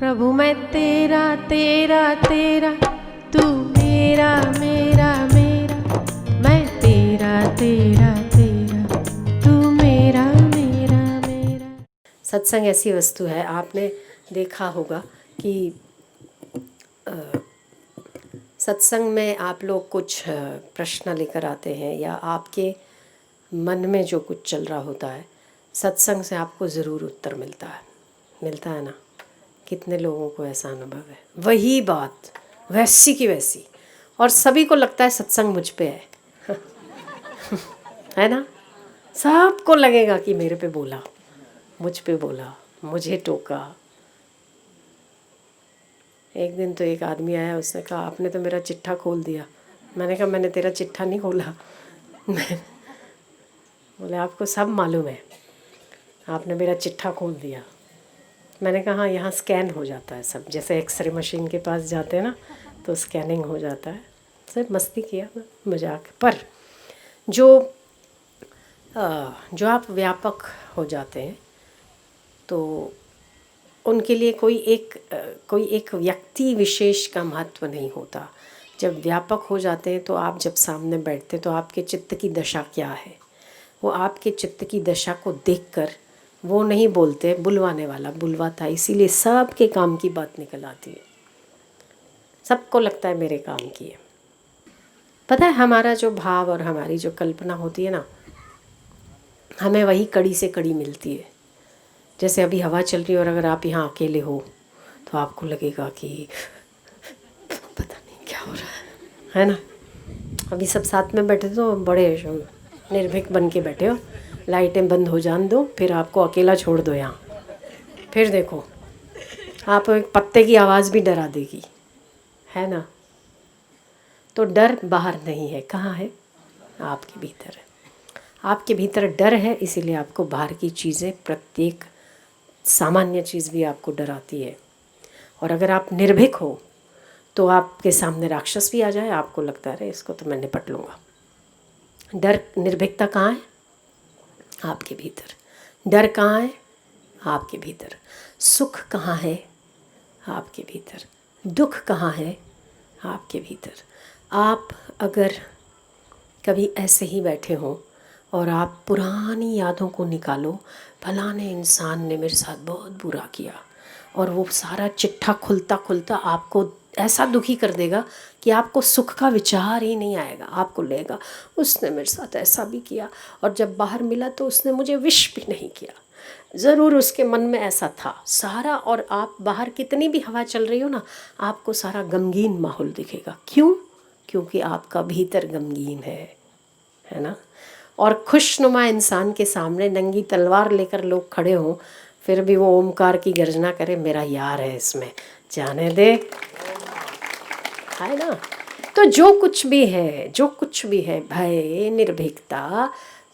प्रभु मैं तेरा तेरा तेरा, तू मेरा मेरा मेरा, मैं तेरा तेरा तेरा, तू मेरा मेरा मेरा। सत्संग ऐसी वस्तु है, आपने देखा होगा कि सत्संग में आप लोग कुछ प्रश्न लेकर आते हैं या आपके मन में जो कुछ चल रहा होता है, सत्संग से आपको ज़रूर उत्तर मिलता है ना। कितने लोगों को ऐसा अनुभव है, वही बात वैसी की वैसी, और सभी को लगता है सत्संग मुझ पे है है ना। सबको लगेगा कि मेरे पे बोला, मुझ पे बोला, मुझे टोका। एक दिन तो एक आदमी आया, उसने कहा आपने तो मेरा चिट्ठा खोल दिया। मैंने कहा मैंने तेरा चिट्ठा नहीं खोला बोले आपको सब मालूम है, आपने मेरा चिट्ठा खोल दिया। मैंने कहा हाँ, यहाँ स्कैन हो जाता है सब, जैसे एक्सरे मशीन के पास जाते हैं ना तो स्कैनिंग हो जाता है। सिर्फ मस्ती किया, मजाक। पर जो आप व्यापक हो जाते हैं तो उनके लिए कोई एक व्यक्ति विशेष का महत्व नहीं होता। जब व्यापक हो जाते हैं तो आप जब सामने बैठते तो आपके चित्त की दशा क्या है, वो आपके चित्त की दशा को देखकर वो नहीं बोलते, बुलवाने वाला बुलवाता है। इसीलिए सबके काम की बात निकल आती है, सबको लगता है मेरे काम की है। पता है हमारा जो भाव और हमारी जो कल्पना होती है ना, हमें वही कड़ी से कड़ी मिलती है। जैसे अभी हवा चल रही है और अगर आप यहाँ अकेले हो तो आपको लगेगा कि पता नहीं क्या हो रहा है ना। अभी सब साथ में बैठे तो बड़े निर्भीक बन के बैठे हो, लाइटें बंद हो जान दो, फिर आपको अकेला छोड़ दो यहाँ, फिर देखो आप एक पत्ते की आवाज़ भी डरा देगी, है ना। तो डर बाहर नहीं है, कहाँ है? आपके भीतर है। आपके भीतर डर है, इसीलिए आपको बाहर की चीज़ें, प्रत्येक सामान्य चीज़ भी आपको डराती है। और अगर आप निर्भीक हो तो आपके सामने राक्षस भी आ जाए, आपको लगता है इसको तो मैं निपट लूँगा। डर, निर्भीकता कहाँ है? आपके भीतर। डर कहाँ है? आपके भीतर। सुख कहाँ है? आपके भीतर। दुख कहाँ है? आपके भीतर। आप अगर कभी ऐसे ही बैठे हों और आप पुरानी यादों को निकालो, फलाने इंसान ने मेरे साथ बहुत बुरा किया, और वो सारा चिट्ठा खुलता खुलता आपको ऐसा दुखी कर देगा कि आपको सुख का विचार ही नहीं आएगा। आपको लगेगा उसने मेरे साथ ऐसा भी किया, और जब बाहर मिला तो उसने मुझे विश भी नहीं किया। ज़रूर उसके मन में ऐसा था सारा। और आप बाहर कितनी भी हवा चल रही हो ना, आपको सारा गमगीन माहौल दिखेगा। क्यों? क्योंकि आपका भीतर गमगीन है ना। और खुशनुमा इंसान के सामने नंगी तलवार लेकर लोग खड़े हों, फिर भी वो ओमकार की गर्जना करे, मेरा यार है इसमें, जाने दे, है ना। तो जो कुछ भी है, भय, निर्भीकता,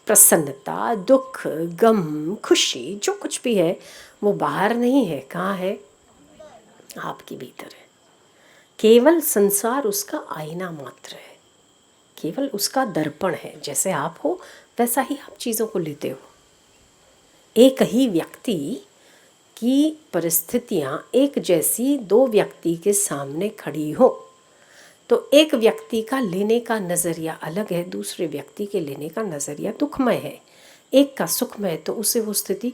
प्रसन्नता, दुख, गम, खुशी, जो कुछ भी है वो बाहर नहीं है। कहाँ है? आपके भीतर है। केवल संसार उसका आईना मात्र है, केवल उसका दर्पण है। जैसे आप हो वैसा ही आप चीज़ों को लेते हो। एक ही व्यक्ति की परिस्थितियाँ एक जैसी दो व्यक्ति के सामने खड़ी हो तो एक व्यक्ति का लेने का नज़रिया अलग है, दूसरे व्यक्ति के लेने का नज़रिया दुखमय है। एक का सुखमय, तो उसे वो स्थिति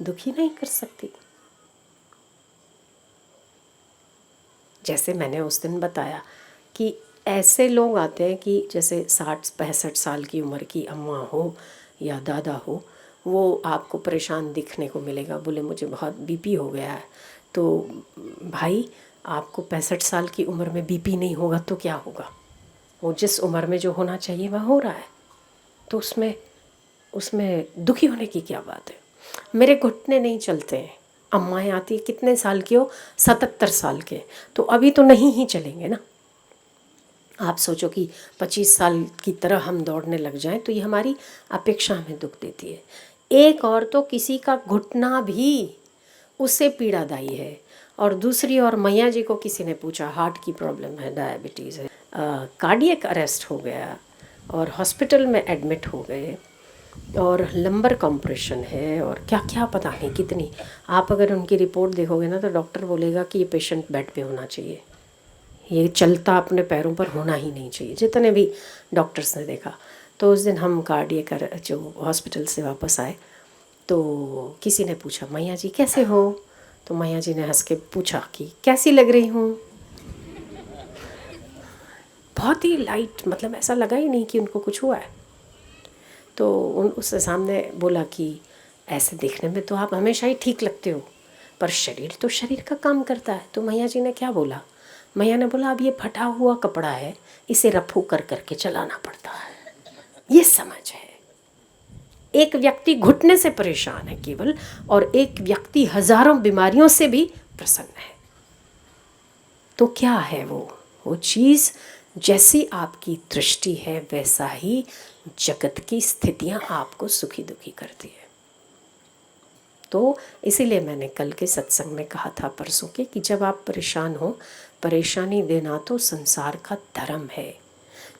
दुखी नहीं कर सकती। जैसे मैंने उस दिन बताया कि ऐसे लोग आते हैं कि जैसे 60-65 साल की उम्र की अम्मा हो या दादा हो, वो आपको परेशान दिखने को मिलेगा। बोले मुझे बहुत बीपी हो गया है। तो भाई, आपको 65 साल की उम्र में बीपी नहीं होगा तो क्या होगा? वो जिस उम्र में जो होना चाहिए वह हो रहा है, तो उसमें दुखी होने की क्या बात है? मेरे घुटने नहीं चलते हैं। अम्माएँ आती, कितने साल की हो? 77 साल के, तो अभी तो नहीं ही चलेंगे ना। आप सोचो कि 25 साल की तरह हम दौड़ने लग जाएं तो ये हमारी अपेक्षा हमें दुख देती है। एक और तो किसी का घुटना भी उससे पीड़ादायी है, और दूसरी ओर मैया जी को किसी ने पूछा हार्ट की प्रॉब्लम है, डायबिटीज़ है, कार्डियक अरेस्ट हो गया और हॉस्पिटल में एडमिट हो गए, और लंबर कॉम्प्रेशन है और क्या क्या पता नहीं कितनी। आप अगर उनकी रिपोर्ट देखोगे ना तो डॉक्टर बोलेगा कि ये पेशेंट बेड पे होना चाहिए, ये चलता अपने पैरों पर होना ही नहीं चाहिए, जितने भी डॉक्टर्स ने देखा। तो उस दिन हम कार्डियक जो हॉस्पिटल से वापस आए तो किसी ने पूछा मैया जी कैसे हो, तो मैया जी ने हंस के पूछा कि कैसी लग रही हूँ। बहुत ही लाइट, मतलब ऐसा लगा ही नहीं कि उनको कुछ हुआ है। तो उससे सामने बोला कि ऐसे देखने में तो आप हमेशा ही ठीक लगते हो, पर शरीर तो शरीर का काम करता है। तो मैया जी ने क्या बोला, मैया ने बोला अब ये फटा हुआ कपड़ा है, इसे रफू कर करके चलाना पड़ता है। ये समझ है। एक व्यक्ति घुटने से परेशान है केवल, और एक व्यक्ति हजारों बीमारियों से भी प्रसन्न है। तो क्या है वो चीज़, जैसी आपकी दृष्टि है वैसा ही जगत की स्थितियां आपको सुखी दुखी करती है। तो इसीलिए मैंने कल के सत्संग में कहा था परसों के कि जब आप परेशान हो, परेशानी देना तो संसार का धर्म है।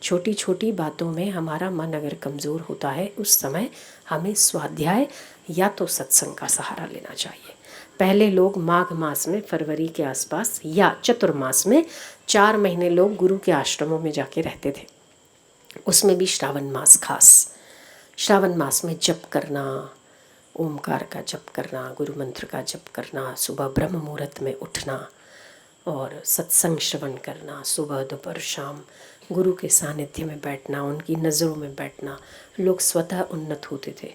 छोटी छोटी बातों में हमारा मन अगर कमज़ोर होता है उस समय हमें स्वाध्याय या तो सत्संग का सहारा लेना चाहिए। पहले लोग माघ मास में फरवरी के आसपास या चतुर्मास में 4 महीने लोग गुरु के आश्रमों में जाके रहते थे, उसमें भी श्रावण मास खास। श्रावण मास में जप करना, ओमकार का जप करना, गुरु मंत्र का जप करना, सुबह ब्रह्म मुहूर्त में उठना और सत्संग श्रवण करना, सुबह दोपहर शाम गुरु के सानिध्य में बैठना, उनकी नज़रों में बैठना, लोग स्वतः उन्नत होते थे।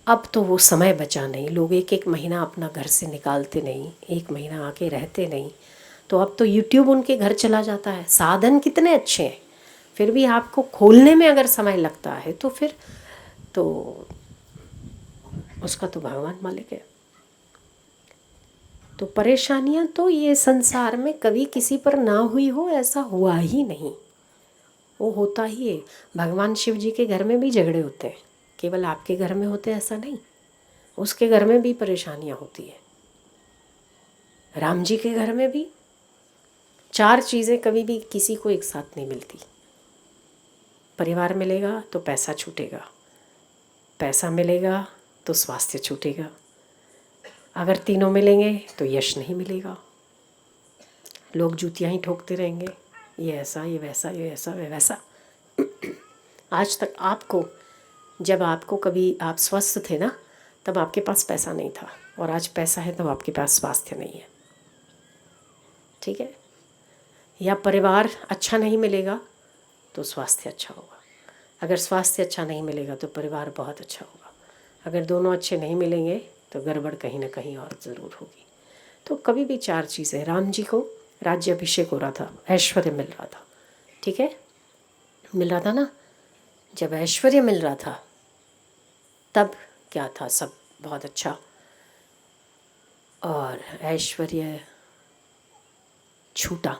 अब तो वो समय बचा नहीं, लोग एक एक महीना अपना घर से निकालते नहीं, एक महीना आके रहते नहीं। तो अब तो यूट्यूब उनके घर चला जाता है। साधन कितने अच्छे हैं, फिर भी आपको खोलने में अगर समय लगता है तो फिर तो उसका तो भगवान मालिक है। तो परेशानियां तो ये संसार में कभी किसी पर ना हुई हो ऐसा हुआ ही नहीं, वो होता ही है। भगवान शिव जी के घर में भी झगड़े होते हैं, केवल आपके घर में होते हैं ऐसा नहीं, उसके घर में भी परेशानियां होती है। राम जी के घर में भी 4 चीज़ें कभी भी किसी को एक साथ नहीं मिलती। परिवार मिलेगा तो पैसा छूटेगा, पैसा मिलेगा तो स्वास्थ्य छूटेगा, अगर तीनों मिलेंगे तो यश नहीं मिलेगा। लोग जूतियाँ ही ठोकते रहेंगे, ये ऐसा, ये वैसा, ये ऐसा, ये वैसा। आज तक आपको, जब आपको कभी आप स्वस्थ थे ना, तब आपके पास पैसा नहीं था, और आज पैसा है तब आपके पास स्वास्थ्य नहीं है। ठीक है? या परिवार अच्छा नहीं मिलेगा तो स्वास्थ्य अच्छा होगा, अगर स्वास्थ्य अच्छा नहीं मिलेगा तो परिवार बहुत अच्छा होगा, अगर दोनों अच्छे नहीं मिलेंगे तो गड़बड़ कहीं ना कहीं और ज़रूर होगी। तो कभी भी 4 चीज़ें, राम जी को राज्याभिषेक हो रहा था, ऐश्वर्य मिल रहा था, ठीक है, मिल रहा था ना। जब ऐश्वर्य मिल रहा था तब क्या था, सब बहुत अच्छा, और ऐश्वर्य छूटा,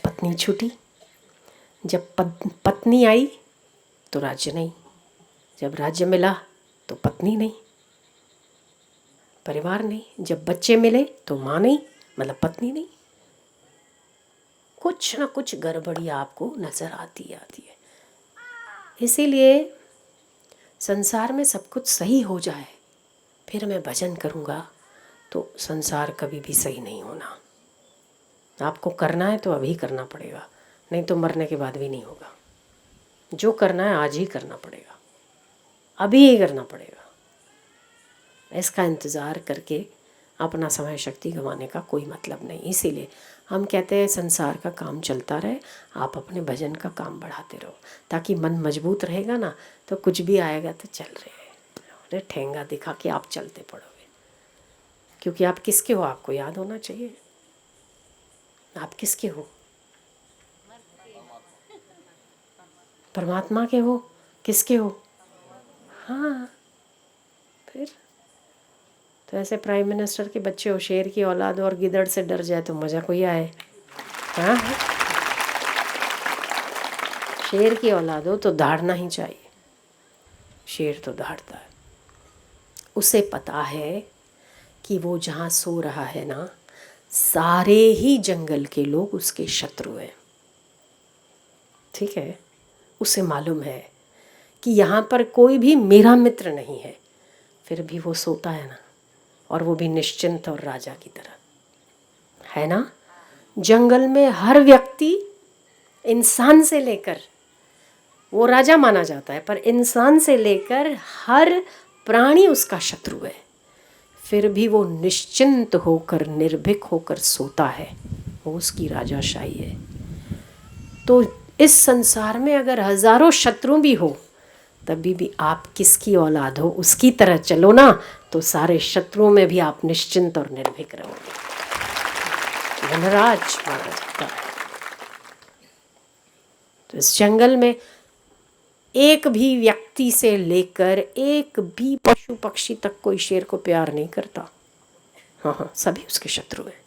पत्नी छूटी। जब पत्नी आई तो राज्य नहीं, जब राज्य मिला तो पत्नी नहीं, परिवार नहीं, जब बच्चे मिले तो माँ नहीं, मतलब पत्नी नहीं। कुछ ना कुछ गड़बड़ी आपको नज़र आती है। इसीलिए संसार में सब कुछ सही हो जाए फिर मैं भजन करूँगा, तो संसार कभी भी सही नहीं होना। आपको करना है तो अभी करना पड़ेगा, नहीं तो मरने के बाद भी नहीं होगा। जो करना है आज ही करना पड़ेगा, अभी ही करना पड़ेगा। इसका इंतज़ार करके अपना समय शक्ति गंवाने का कोई मतलब नहीं। इसीलिए हम कहते हैं संसार का काम चलता रहे, आप अपने भजन का काम बढ़ाते रहो, ताकि मन मजबूत रहेगा ना, तो कुछ भी आएगा तो चल रहे अरे ठेंगा दिखा के आप चलते पड़ोगे। क्योंकि आप किसके हो आपको याद होना चाहिए, आप किसके हो? परमात्मा के हो, किसके हो? हाँ, फिर तो ऐसे प्राइम मिनिस्टर के बच्चे हो, शेर की औलाद और गिदड़ से डर जाए तो मज़ा कोई आए? हाँ, शेर की औलाद हो तो दहाड़ना ही चाहिए, शेर तो दहाड़ता है। उसे पता है कि वो जहाँ सो रहा है ना, सारे ही जंगल के लोग उसके शत्रु हैं। ठीक है, उसे मालूम है कि यहाँ पर कोई भी मेरा मित्र नहीं है, फिर भी वो सोता है ना, और वो भी निश्चिंत और राजा की तरह, है ना। जंगल में हर व्यक्ति, इंसान से लेकर, वो राजा माना जाता है, पर इंसान से लेकर हर प्राणी उसका शत्रु है, फिर भी वो निश्चिंत होकर, निर्भीक होकर सोता है, वो उसकी राजाशाही है। तो इस संसार में अगर हजारों शत्रु भी हो, तभी भी आप किसकी औलाद हो, उसकी तरह चलो ना, तो सारे शत्रुओं में भी आप निश्चिंत और निर्भीक रहोगे। वनराज माना जाता है। तो इस जंगल में एक भी व्यक्ति से लेकर एक भी पशु पक्षी तक कोई शेर को प्यार नहीं करता। हाँ, सभी उसके शत्रु हैं,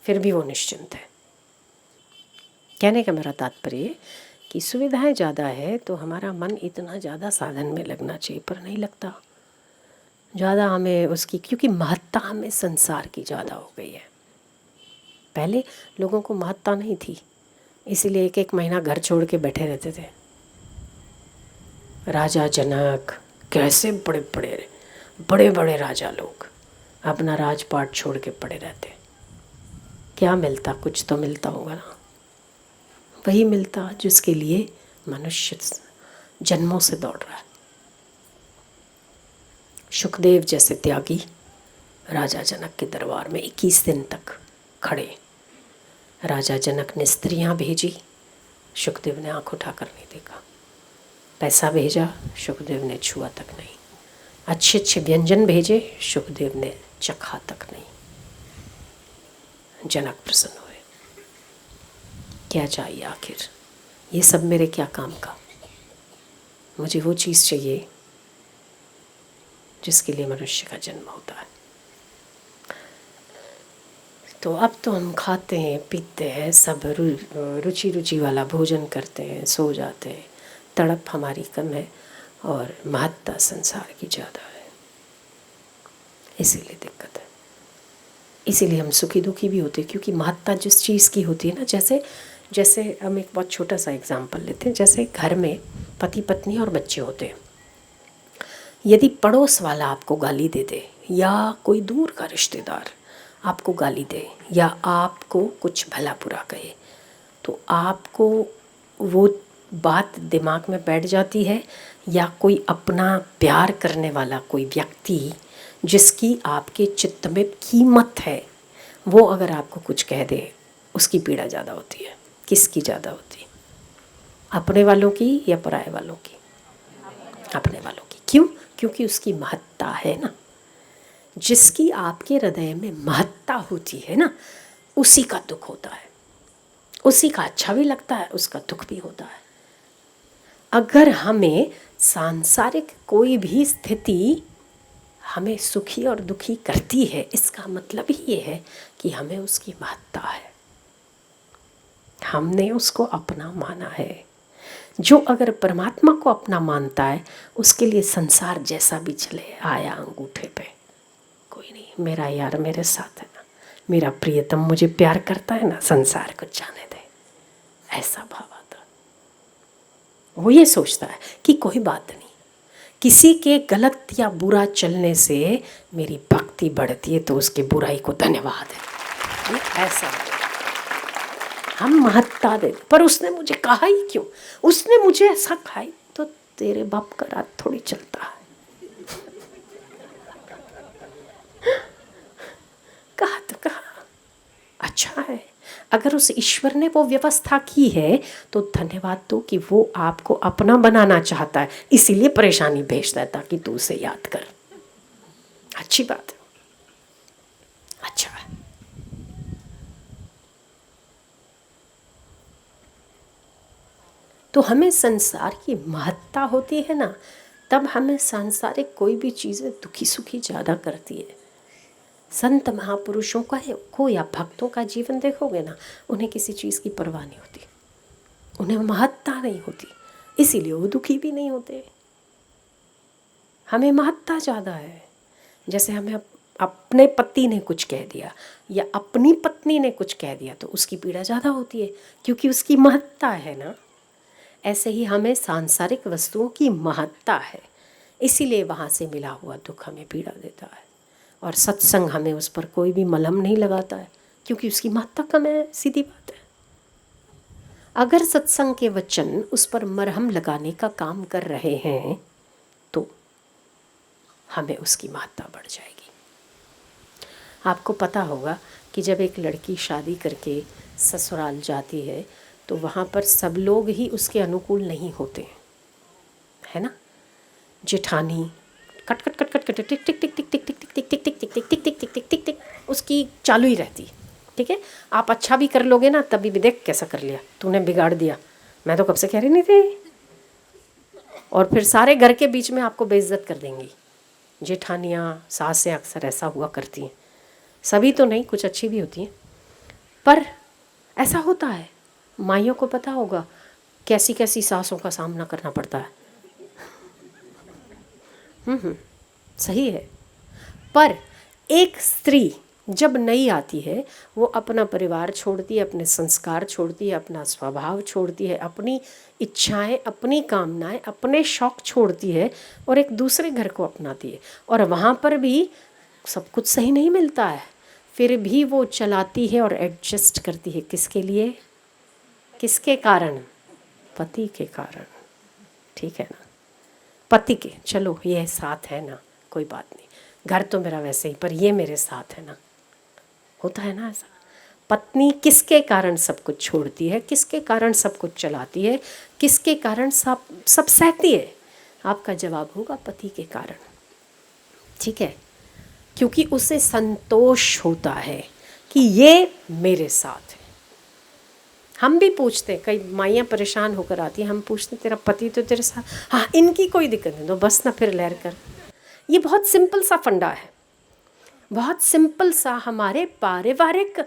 फिर भी वो निश्चिंत है। कहने का मेरा तात्पर्य कि सुविधाएं ज़्यादा है तो हमारा मन इतना ज़्यादा साधन में लगना चाहिए, पर नहीं लगता ज़्यादा हमें उसकी, क्योंकि महत्ता हमें संसार की ज़्यादा हो गई है। पहले लोगों को महत्ता नहीं थी, इसीलिए एक एक महीना घर छोड़ के बैठे रहते थे। राजा जनक कैसे बड़े बड़े राजा लोग अपना राजपाट छोड़ के पड़े रहते। क्या मिलता? कुछ तो मिलता होगा ना। वही मिलता जिसके लिए मनुष्य जन्मों से दौड़ रहा है। सुखदेव जैसे त्यागी राजा जनक के दरबार में 21 दिन तक खड़े। राजा जनक ने स्त्रियां भेजी, सुखदेव ने आंख उठाकर नहीं देखा। पैसा भेजा, सुखदेव ने छुआ तक नहीं। अच्छे अच्छे व्यंजन भेजे, सुखदेव ने चखा तक नहीं। जनक प्रसन्न हुए। क्या चाहिए आखिर? ये सब मेरे क्या काम का? मुझे वो चीज़ चाहिए जिसके लिए मनुष्य का जन्म होता है। तो अब तो हम खाते हैं, पीते हैं, सब रुचि वाला भोजन करते हैं, सो जाते हैं। तड़प हमारी कम है और महत्ता संसार की ज़्यादा है, इसीलिए दिक्कत है। इसीलिए हम सुखी दुखी भी होते हैं, क्योंकि महत्ता जिस चीज़ की होती है ना, जैसे हम एक बहुत छोटा सा एग्जाम्पल लेते हैं। जैसे घर में पति पत्नी और बच्चे होते हैं। यदि पड़ोस वाला आपको गाली दे दे, या कोई दूर का रिश्तेदार आपको गाली दे, या आपको कुछ भला बुरा कहे, तो आपको वो बात दिमाग में बैठ जाती है, या कोई अपना प्यार करने वाला कोई व्यक्ति जिसकी आपके चित्त में कीमत है, वो अगर आपको कुछ कह दे, उसकी पीड़ा ज़्यादा होती है। किसकी ज़्यादा होती है? अपने वालों की या पराये वालों की? अपने वालों की। क्यों? क्योंकि उसकी महत्ता है ना। जिसकी आपके हृदय में महत्ता होती है ना, उसी का दुख होता है। उसी का अच्छा भी लगता है, उसका दुख भी होता है। अगर हमें सांसारिक कोई भी स्थिति हमें सुखी और दुखी करती है, इसका मतलब ही ये है कि हमें उसकी महत्ता है, हमने उसको अपना माना है। जो अगर परमात्मा को अपना मानता है, उसके लिए संसार जैसा भी चले, आया अंगूठे पे, कोई नहीं, मेरा यार मेरे साथ है ना, मेरा प्रियतम मुझे प्यार करता है ना, संसार को जाने दे, ऐसा भाव आता। वो ये सोचता है कि कोई बात नहीं, किसी के गलत या बुरा चलने से मेरी भक्ति बढ़ती है, तो उसके बुराई को धन्यवाद है। ये ऐसा हम महत्ता दे। पर उसने मुझे कहा ही क्यों? उसने मुझे ऐसा कहा, तो तेरे बाप का रात थोड़ी चलता है। कहा तो कहा, अच्छा है। अगर उस ईश्वर ने वो व्यवस्था की है, तो धन्यवाद दो कि वो आपको अपना बनाना चाहता है, इसीलिए परेशानी भेजता है ताकि तू उसे याद कर। अच्छी बात है, अच्छा है। तो हमें संसार की महत्ता होती है ना, तब हमें सांसारिक कोई भी चीज़ें दुखी सुखी ज़्यादा करती है। संत महापुरुषों का को या भक्तों का जीवन देखोगे ना, उन्हें किसी चीज़ की परवाह नहीं होती, उन्हें महत्ता नहीं होती, इसीलिए वो दुखी भी नहीं होते। हमें महत्ता ज़्यादा है। जैसे हमें अपने पति ने कुछ कह दिया या अपनी पत्नी ने कुछ कह दिया, तो उसकी पीड़ा ज़्यादा होती है, क्योंकि उसकी महत्ता है ना। ऐसे ही हमें सांसारिक वस्तुओं की महत्ता है, इसीलिए वहाँ से मिला हुआ दुख हमें पीड़ा देता है। और सत्संग हमें उस पर कोई भी मलहम नहीं लगाता है, क्योंकि उसकी महत्ता कम है, सीधी बात है। अगर सत्संग के वचन उस पर मरहम लगाने का काम कर रहे हैं तो हमें उसकी महत्ता बढ़ जाएगी। आपको पता होगा कि जब एक लड़की शादी करके ससुराल जाती है तो वहाँ पर सब लोग ही उसके अनुकूल नहीं होते, है ना। जेठानी कट कट कट कट कट टिक टिक टिक टिक टिक टिक टिक टिक टिक टिक टिक टिक टिक टिक टिक टिक टिक टिक उसकी चालू ही रहती, ठीक है। आप अच्छा भी कर लोगे ना, तभी भी देख कैसा कर लिया तूने, बिगाड़ दिया, मैं तो कब से कह रही नहीं थी। और फिर सारे घर के बीच में आपको बेइज्जत कर देंगी। जेठानियाँ, सासें अक्सर ऐसा हुआ करती हैं, सभी तो नहीं, कुछ अच्छी भी होती हैं, पर ऐसा होता है। माइयों को पता होगा कैसी कैसी सासों का सामना करना पड़ता है। सही है। पर एक स्त्री जब नई आती है, वो अपना परिवार छोड़ती है, अपने संस्कार छोड़ती है, अपना स्वभाव छोड़ती है, अपनी इच्छाएं, अपनी कामनाएं, अपने शौक छोड़ती है और एक दूसरे घर को अपनाती है। और वहाँ पर भी सब कुछ सही नहीं मिलता है, फिर भी वो चलाती है और एडजस्ट करती है। किसके लिए? किसके कारण? पति के कारण, ठीक है ना। पति के, चलो ये साथ है ना, कोई बात नहीं, घर तो मेरा वैसे ही, पर ये मेरे साथ है ना, होता है ना ऐसा। पत्नी किसके कारण सब कुछ छोड़ती है, किसके कारण सब कुछ चलाती है, किसके कारण सब सहती है? आपका जवाब होगा पति के कारण, ठीक है। क्योंकि उसे संतोष होता है कि ये मेरे साथ है। हम भी पूछते, कई माइयाँ परेशान होकर आती हैं, हम पूछते तेरा पति तो तेरे साथ, हाँ इनकी कोई दिक्कत नहीं, तो बस ना फिर लहर कर। ये बहुत सिंपल सा फंडा है, बहुत सिंपल सा हमारे पारिवारिक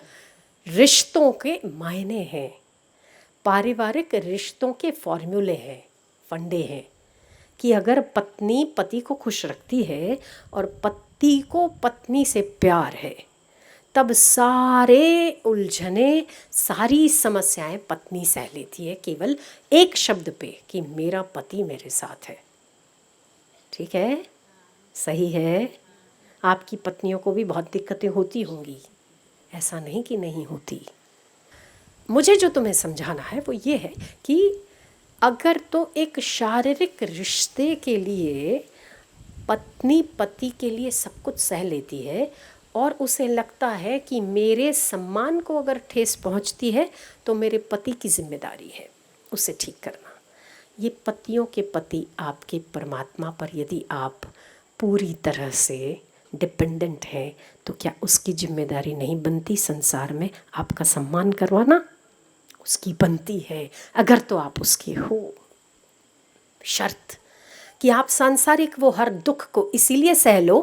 रिश्तों के मायने हैं, पारिवारिक रिश्तों के फॉर्मूले हैं, फंडे हैं कि अगर पत्नी पति को खुश रखती है और पति को पत्नी से प्यार है, तब सारे उलझने, सारी समस्याएं पत्नी सह लेती है, केवल एक शब्द पे कि मेरा पति मेरे साथ है, ठीक है, सही है। आपकी पत्नियों को भी बहुत दिक्कतें होती होंगी, ऐसा नहीं कि नहीं होती। मुझे जो तुम्हें समझाना है वो ये है कि अगर तो एक शारीरिक रिश्ते के लिए पत्नी पति के लिए सब कुछ सह लेती है और उसे लगता है कि मेरे सम्मान को अगर ठेस पहुंचती है तो मेरे पति की जिम्मेदारी है उसे ठीक करना। ये पतियों के पति आपके परमात्मा पर यदि आप पूरी तरह से डिपेंडेंट हैं तो क्या उसकी जिम्मेदारी नहीं बनती संसार में आपका सम्मान करवाना? उसकी बनती है, अगर तो आप उसके हो। शर्त कि आप सांसारिक वो हर दुख को इसीलिए सह लो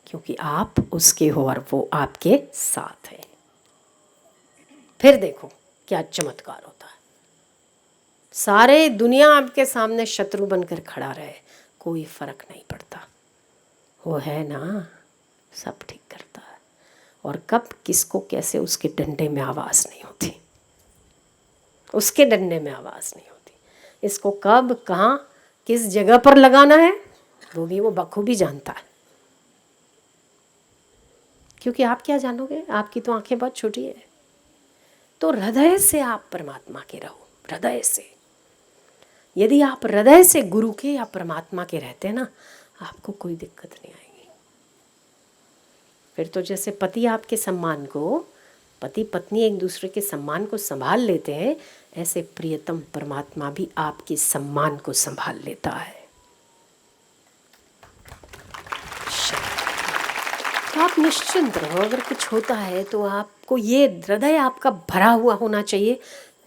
क्योंकि आप उसके हो और वो आपके साथ है। फिर देखो क्या चमत्कार होता है। सारे दुनिया आपके सामने शत्रु बनकर खड़ा रहे, कोई फर्क नहीं पड़ता, वो है ना, सब ठीक करता है। और कब किसको कैसे उसके डंडे में आवाज़ नहीं होती, उसके डंडे में आवाज़ नहीं होती। इसको कब कहाँ किस जगह पर लगाना है वो बखूबी जानता है। क्योंकि आप क्या जानोगे, आपकी तो आंखें बहुत छोटी है। तो हृदय से आप परमात्मा के रहो, हृदय से। यदि आप हृदय से गुरु के या परमात्मा के रहते हैं ना, आपको कोई दिक्कत नहीं आएगी। फिर तो जैसे पति आपके सम्मान को, पति पत्नी एक दूसरे के सम्मान को संभाल लेते हैं, ऐसे प्रियतम परमात्मा भी आपके सम्मान को संभाल लेता है। तो आप निश्चिंत रहो, अगर कुछ होता है तो आपको ये हृदय आपका भरा हुआ होना चाहिए।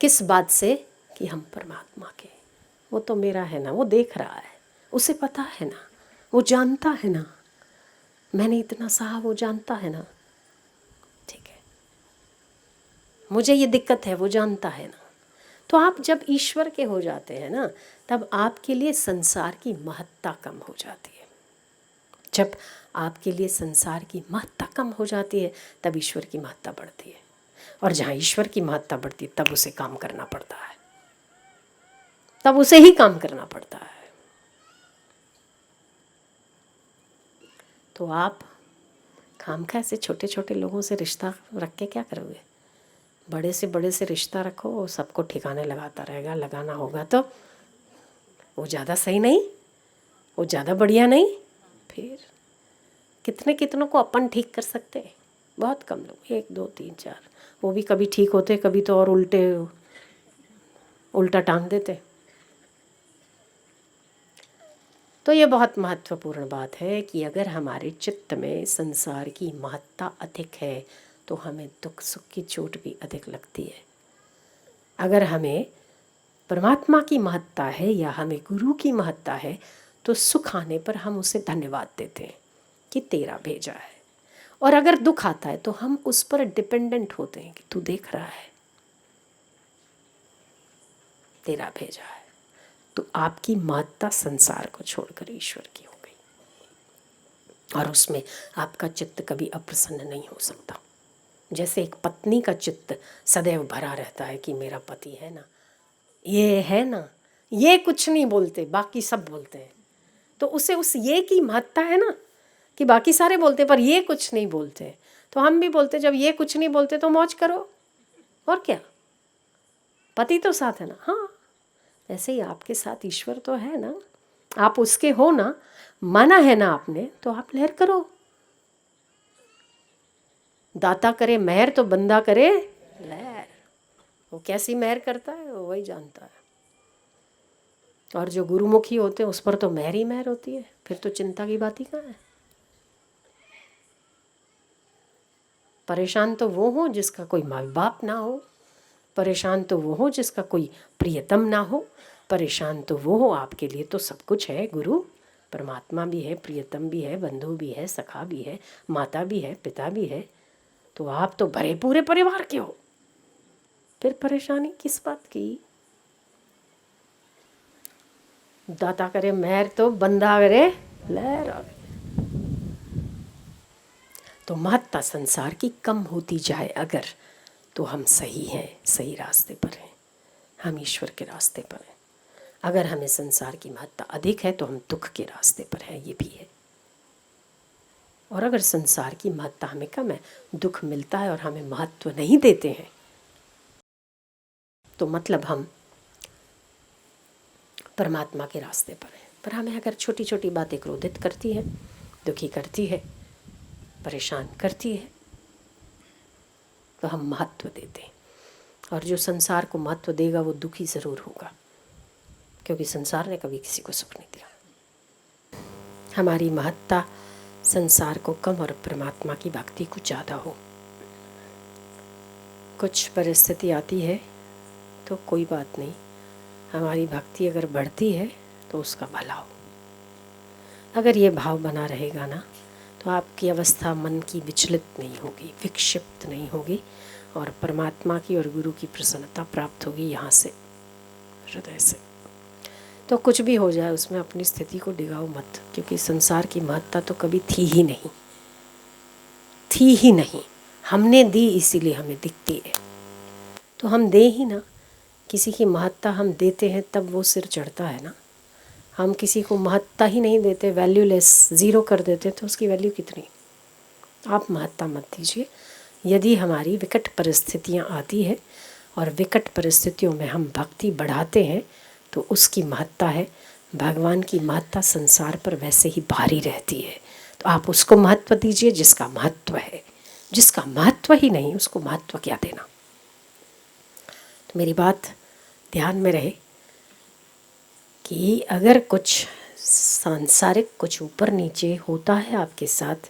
किस बात से? कि हम परमात्मा के, वो तो मेरा है ना, वो देख रहा है, उसे पता है ना, वो जानता है ना, मैंने इतना सहा, वो जानता है ना, ठीक है, मुझे ये दिक्कत है, वो जानता है ना। तो आप जब ईश्वर के हो जाते हैं ना, तब आपके लिए संसार की महत्ता कम हो जाती है। जब आपके लिए संसार की महत्ता कम हो जाती है तब ईश्वर की महत्ता बढ़ती है, और जहाँ ईश्वर की महत्ता बढ़ती है तब उसे काम करना पड़ता है। तब उसे ही काम करना पड़ता है। तो आप खामखा ऐसे छोटे छोटे लोगों से रिश्ता रख के क्या करोगे? बड़े से रिश्ता रखो, वो सबको ठिकाने लगाता रहेगा। लगाना होगा तो वो ज़्यादा सही नहीं, वो ज़्यादा बढ़िया नहीं। फिर कितने कितनों को अपन ठीक कर सकते हैं? बहुत कम लोग, 1 2 3 4। वो भी कभी ठीक होते, कभी तो और उल्टा टांग देते। तो ये बहुत महत्वपूर्ण बात है कि अगर हमारे चित्त में संसार की महत्ता अधिक है तो हमें दुख सुख की चोट भी अधिक लगती है। अगर हमें परमात्मा की महत्ता है या हमें गुरु की महत्ता है तो सुख आने पर हम उसे धन्यवाद देते हैं कि तेरा भेजा है। और अगर दुख आता है तो हम उस पर डिपेंडेंट होते हैं कि तू देख रहा है, तेरा भेजा है। तो आपकी महत्ता संसार को छोड़कर ईश्वर की हो गई, और उसमें आपका चित्त कभी अप्रसन्न नहीं हो सकता। जैसे एक पत्नी का चित्त सदैव भरा रहता है कि मेरा पति है ना, ये है ना, ये कुछ नहीं बोलते, बाकी सब बोलते हैं, तो उसे उस ये की महत्ता है ना कि बाकी सारे बोलते पर ये कुछ नहीं बोलते। तो हम भी बोलते, जब ये कुछ नहीं बोलते तो मौज करो, और क्या, पति तो साथ है ना। हाँ, ऐसे ही आपके साथ ईश्वर तो है ना, आप उसके हो ना, माना है ना आपने, तो आप लहर करो। दाता करे मेहर तो बंदा करे लहर। वो कैसी मेहर करता है वो वही जानता है। और जो गुरुमुखी होते हैं उस पर तो मेहर ही मेहर होती है, फिर तो चिंता की बात ही कहाँ है। परेशान तो वो हो जिसका कोई माँ बाप ना हो, परेशान तो वो हो जिसका कोई प्रियतम ना हो, परेशान तो वो हो, आपके लिए तो सब कुछ है, गुरु परमात्मा भी है, प्रियतम भी है, बंधु भी है, सखा भी है, माता भी है, पिता भी है, तो आप तो भरे पूरे परिवार के हो, फिर परेशानी किस बात की। दाता करे मेहर तो बंदा करे लहर। तो महत्ता संसार की कम होती जाए अगर, तो हम सही हैं, सही रास्ते पर हैं, हम ईश्वर के रास्ते पर हैं। अगर हमें संसार की महत्ता अधिक है तो हम दुख के रास्ते पर हैं, ये भी है। और अगर संसार की महत्ता हमें कम है, दुख मिलता है और हमें महत्व नहीं देते हैं, तो मतलब हम परमात्मा के रास्ते पर हैं। पर हमें अगर छोटी छोटी बातें क्रोधित करती हैं, दुखी करती है, परेशान करती है, तो हम महत्व देते हैं। और जो संसार को महत्व देगा वो दुखी ज़रूर होगा, क्योंकि संसार ने कभी किसी को सुख नहीं दिया। हमारी महत्ता संसार को कम और परमात्मा की भक्ति को ज़्यादा हो। कुछ परिस्थिति आती है तो कोई बात नहीं, हमारी भक्ति अगर बढ़ती है तो उसका भला हो। अगर ये भाव बना रहेगा ना, तो आपकी अवस्था मन की विचलित नहीं होगी, विक्षिप्त नहीं होगी, और परमात्मा की और गुरु की प्रसन्नता प्राप्त होगी यहाँ से, हृदय से। तो कुछ भी हो जाए उसमें अपनी स्थिति को डिगाओ मत, क्योंकि संसार की महत्ता तो कभी थी ही नहीं, थी ही नहीं। हमने दी इसीलिए हमें दिखती है, तो हम दे ही ना। किसी की महत्ता हम देते हैं तब वो सिर चढ़ता है ना। हम किसी को महत्ता ही नहीं देते, वैल्यूलेस, ज़ीरो कर देते, तो उसकी वैल्यू कितनी। आप महत्ता मत दीजिए। यदि हमारी विकट परिस्थितियाँ आती है और विकट परिस्थितियों में हम भक्ति बढ़ाते हैं तो उसकी महत्ता है। भगवान की महत्ता संसार पर वैसे ही भारी रहती है, तो आप उसको महत्व दीजिए जिसका महत्व है। जिसका महत्व ही नहीं उसको महत्व क्या देना। तो मेरी बात ध्यान में रहे कि अगर कुछ सांसारिक, कुछ ऊपर नीचे होता है आपके साथ,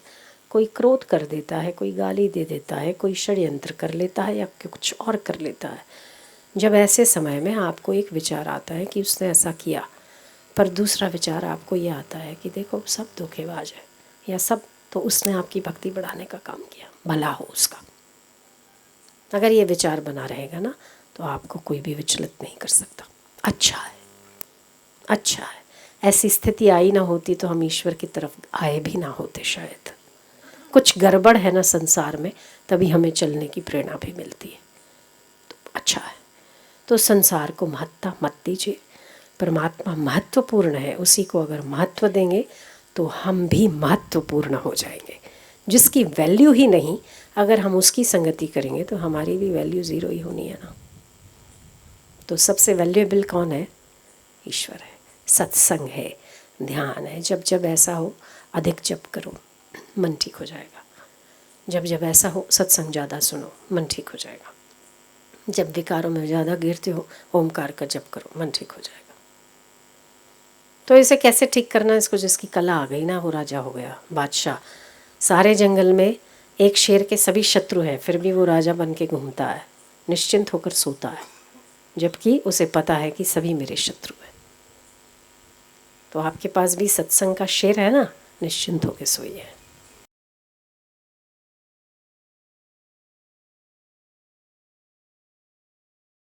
कोई क्रोध कर देता है, कोई गाली दे देता है, कोई षड्यंत्र कर लेता है या कुछ और कर लेता है, जब ऐसे समय में आपको एक विचार आता है कि उसने ऐसा किया, पर दूसरा विचार आपको ये आता है कि देखो सब धोखेबाज है, या सब तो उसने आपकी भक्ति बढ़ाने का काम किया, भला हो उसका। अगर ये विचार बना रहेगा ना तो आपको कोई भी विचलित नहीं कर सकता। अच्छा है, अच्छा है। ऐसी स्थिति आई ना होती तो हम ईश्वर की तरफ आए भी ना होते शायद। कुछ गड़बड़ है ना संसार में, तभी हमें चलने की प्रेरणा भी मिलती है। तो अच्छा है। तो संसार को महत्ता मत दीजिए, परमात्मा महत्वपूर्ण है, उसी को अगर महत्व देंगे तो हम भी महत्वपूर्ण हो जाएंगे। जिसकी वैल्यू ही नहीं, अगर हम उसकी संगति करेंगे तो हमारी भी वैल्यू ज़ीरो ही होनी है ना। तो सबसे वैल्यूएबल कौन है? ईश्वर है, सत्संग है, ध्यान है। जब जब ऐसा हो अधिक जप करो, मन ठीक हो जाएगा। जब जब ऐसा हो सत्संग ज़्यादा सुनो, मन ठीक हो जाएगा। जब विकारों में ज़्यादा गिरते हो ओमकार का जप करो, मन ठीक हो जाएगा। तो इसे कैसे ठीक करना? इसको जिसकी कला आ गई ना, वो राजा हो गया, बादशाह। सारे जंगल में एक शेर के सभी शत्रु हैं, फिर भी वो राजा बन के घूमता है, निश्चिंत होकर सोता है, जबकि उसे पता है कि सभी मेरे शत्रु हैं। तो आपके पास भी सत्संग का शेर है ना, निश्चिंत होकर सोइए।